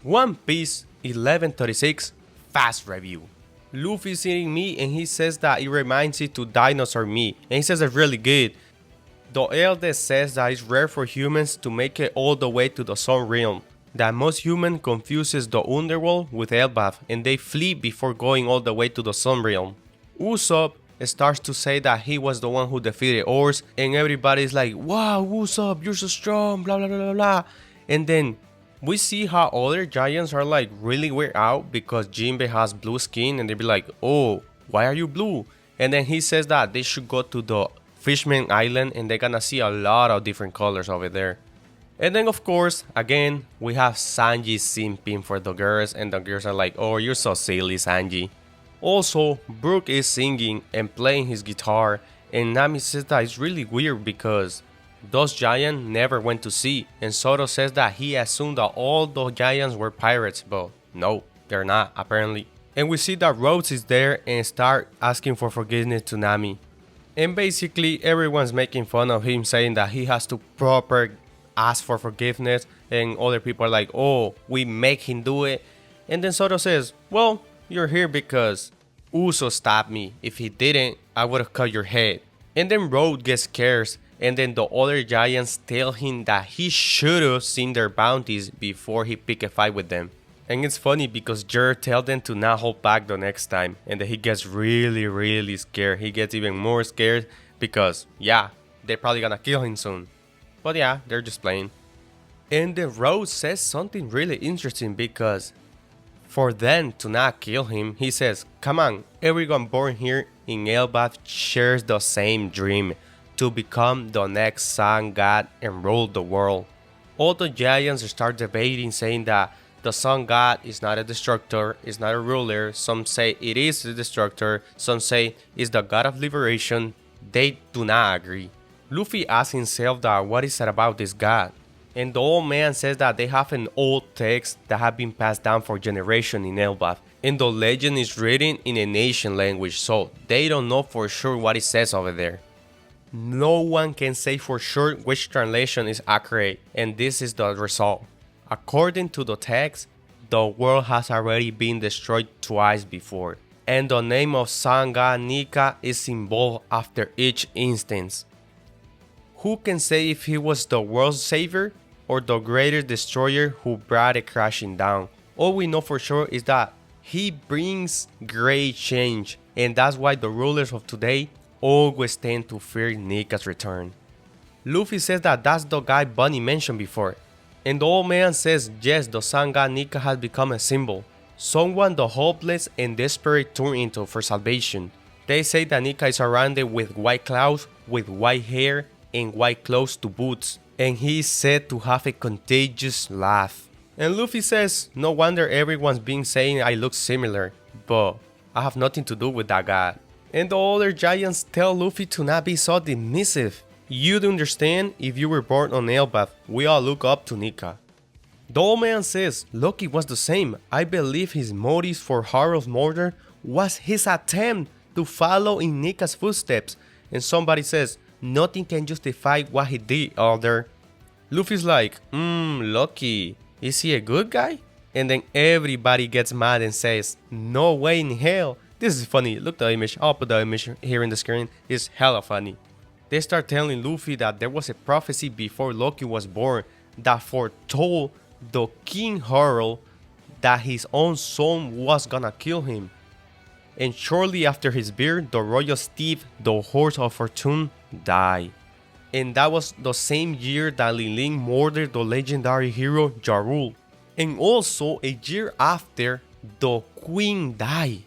One Piece 1136 Fast Review. Luffy's eating meat and he says that it reminds it to dinosaur meat, and he says it's really good. The eldest says that it's rare for humans to make it all the way to the Sun Realm, that most human confuses the underworld with Elbaf and they flee before going all the way to the Sun Realm. Usopp starts to say that he was the one who defeated Ors, and everybody's like, wow, Usopp, you're so strong, blah blah blah blah blah. And then we see how other giants are like really weird out because Jinbe has blue skin and they be like, oh, why are you blue? And then he says that they should go to the Fishman Island and they're gonna see a lot of different colors over there. And then of course, again, we have Sanji simping for the girls and the girls are like, oh, you're so silly, Sanji. Also, Brook is singing and playing his guitar, and Nami says that it's really weird because those giants never went to sea, and Zoro says that he assumed that all the giants were pirates, but no, they're not apparently. And we see that Rhodes is there and start asking for forgiveness to Nami. And basically everyone's making fun of him, saying that he has to proper ask for forgiveness, and other people are like, oh, we make him do it. And then Zoro says, well, you're here because Uso stopped me. If he didn't, I would have cut your head. And then Rhodes gets scared, and then the other giants tell him that he should have seen their bounties before he picked a fight with them. And it's funny because Jer tells them to not hold back the next time, and then he gets really scared. He gets even more scared because, yeah, they're probably gonna kill him soon. But yeah, they're just playing. And then Rhodes says something really interesting because for them to not kill him, he says, come on, everyone born here in Elbaf shares the same dream, to become the next sun god and rule the world. All the giants start debating, saying that the sun god is not a destructor, is not a ruler. Some say it is the destructor, some say it's the god of liberation. They do not agree. Luffy asks himself that what is it about this god? And the old man says that they have an old text that have been passed down for generations in Elbaf, and the legend is written in an ancient language, so they don't know for sure what it says over there. No one can say for sure which translation is accurate, and this is the result. According to the text, the world has already been destroyed twice before, and the name of Sun God Nika is involved after each instance. Who can say if he was the world's savior or the greater destroyer who brought it crashing down? All we know for sure is that he brings great change, and that's why the rulers of today always tend to fear Nika's return. Luffy says that that's the guy Bunny mentioned before, and the old man says yes, the sun god Nika has become a symbol, someone the hopeless and desperate turn into for salvation. They say that Nika is surrounded with white clouds, with white hair, and white clothes to boots, and he is said to have a contagious laugh. And Luffy says, no wonder everyone's been saying I look similar, but I have nothing to do with that god. And the other giants tell Luffy to not be so dismissive. You'd understand if you were born on Elbaf. We all look up to Nika. The old man says Loki was the same. I believe his motives for Harold's murder was his attempt to follow in Nika's footsteps. And somebody says, nothing can justify what he did, Elder. Luffy's like, Loki, is he a good guy? And then everybody gets mad and says, no way in hell. This is funny, look the image, I'll put the image here in the screen, it's hella funny. They start telling Luffy that there was a prophecy before Loki was born that foretold the King Harold that his own son was gonna kill him. And shortly after his birth, the royal steed, the horse of fortune, died. And that was the same year that Li Ling murdered the legendary hero Jarul. And also a year after, the queen died.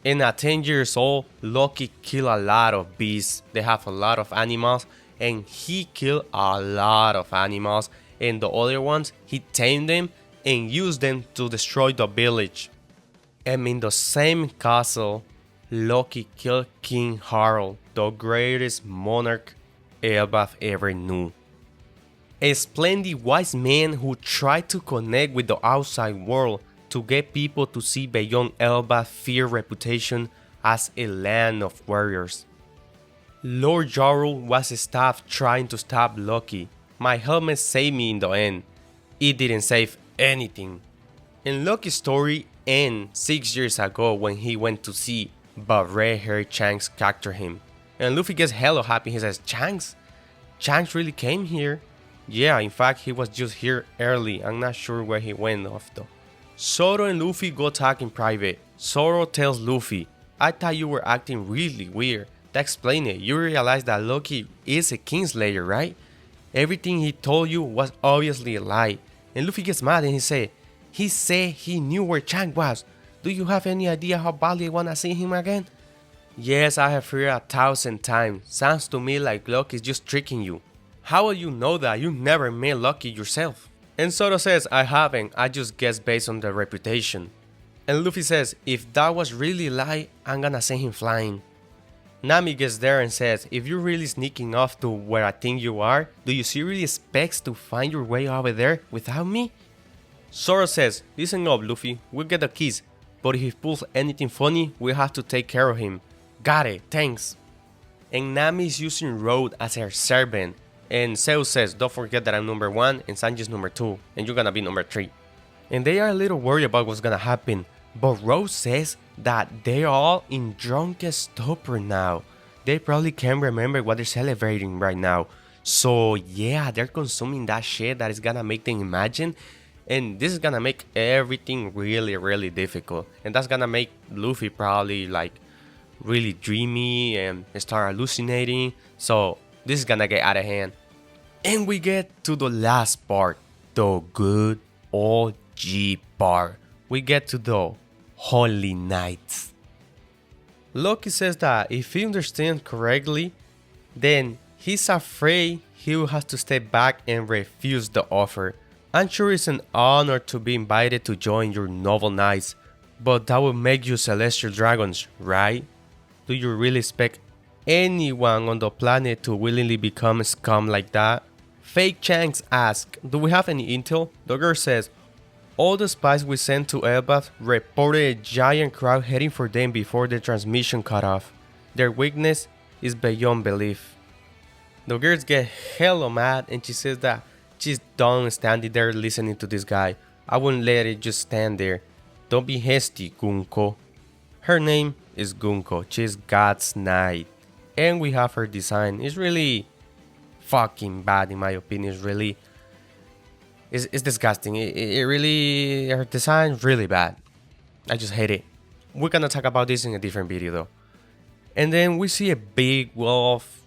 And at 10 years old, Loki killed a lot of beasts. They have a lot of animals, and he killed a lot of animals. And the other ones, he tamed them and used them to destroy the village. And in the same castle, Loki killed King Harold, the greatest monarch Elbaf ever knew. A splendid wise man who tried to connect with the outside world to get people to see beyond Elbaf's fear reputation as a land of warriors. Lord Jarl was stabbed trying to stop Loki. My helmet saved me in the end. It didn't save anything. And Loki's story ends 6 years ago when he went to sea, but red-haired Shanks captured him. And Luffy gets hella happy. He says, Shanks? Shanks really came here? Yeah, in fact, he was just here early. I'm not sure where he went off though. Zoro and Luffy go talk in private. Zoro tells Luffy, I thought you were acting really weird. To explain it, you realize that Loki is a Kingslayer, right? Everything he told you was obviously a lie. And Luffy gets mad and he said he knew where Shanks was. Do you have any idea how badly I wanna see him again? Yes, I have heard 1,000 times. Sounds to me like Loki is just tricking you. How will you know that? You never met Loki yourself. And Zoro says, I haven't, I just guess based on the reputation. And Luffy says, if that was really a lie, I'm gonna send him flying. Nami gets there and says, if you're really sneaking off to where I think you are, do you seriously expect to find your way over there without me? Zoro says, listen up Luffy, we'll get the keys, but if he pulls anything funny, we'll have to take care of him. Got it, thanks. And Nami is using Road as her servant. And Zeus says, don't forget that I'm number 1 and Sanji's number 2 and you're gonna be number 3. And they are a little worried about what's gonna happen. But Rose says that they're all in drunkest stupor now. They probably can't remember what they're celebrating right now. So yeah, they're consuming that shit that is gonna make them imagine. And this is gonna make everything really difficult. And that's gonna make Luffy probably like really dreamy and start hallucinating. So this is gonna get out of hand. And we get to the last part, the good old G part. We get to the Holy Knights. Loki says that if he understands correctly, then he's afraid he will have to step back and refuse the offer. I'm sure it's an honor to be invited to join your noble knights, but that will make you celestial dragons, right? Do you really expect anyone on the planet to willingly become scum like that? Fake Shanks asks, do we have any intel? The girl says, all the spies we sent to Elbaf reported a giant crowd heading for them before the transmission cut off. Their weakness is beyond belief. The girls get hella mad and she says that she's done standing there listening to this guy. I wouldn't let it just stand there. Don't be hasty, Gunko. Her name is Gunko. She's God's knight. And we have her design. It's really fucking bad in my opinion. It's disgusting. It really, her design is really bad. I just hate it. We're gonna talk about this in a different video though. And then we see a big wolf.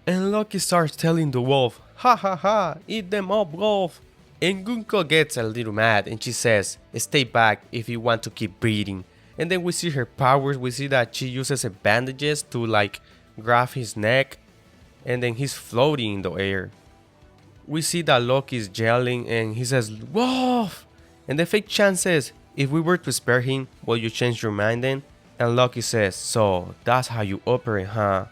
And Loki starts telling the wolf, ha ha ha, eat them up wolf. And Gunko gets a little mad and she says, stay back if you want to keep breathing. And then we see her powers. We see that she uses bandages to like grab his neck. And then he's floating in the air. We see that Loki is yelling and he says, wolf! And the fake Shanks says, if we were to spare him, will you change your mind then? And Loki says, so that's how you operate, huh?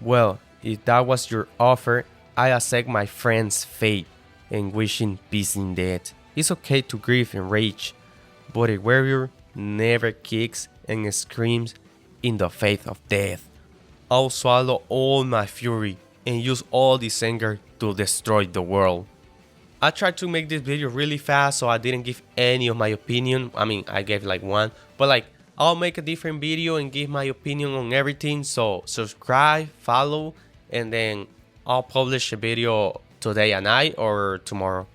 Well, if that was your offer, I accept my friend's fate and wish him peace in death. It's okay to grieve and rage, but a warrior never kicks and screams in the face of death. I'll swallow all my fury and use all this anger to destroy the world. I tried to make this video really fast so I didn't give any of my opinion. I mean, I gave like one, but like I'll make a different video and give my opinion on everything. So subscribe, follow, and then I'll publish a video today at night or tomorrow.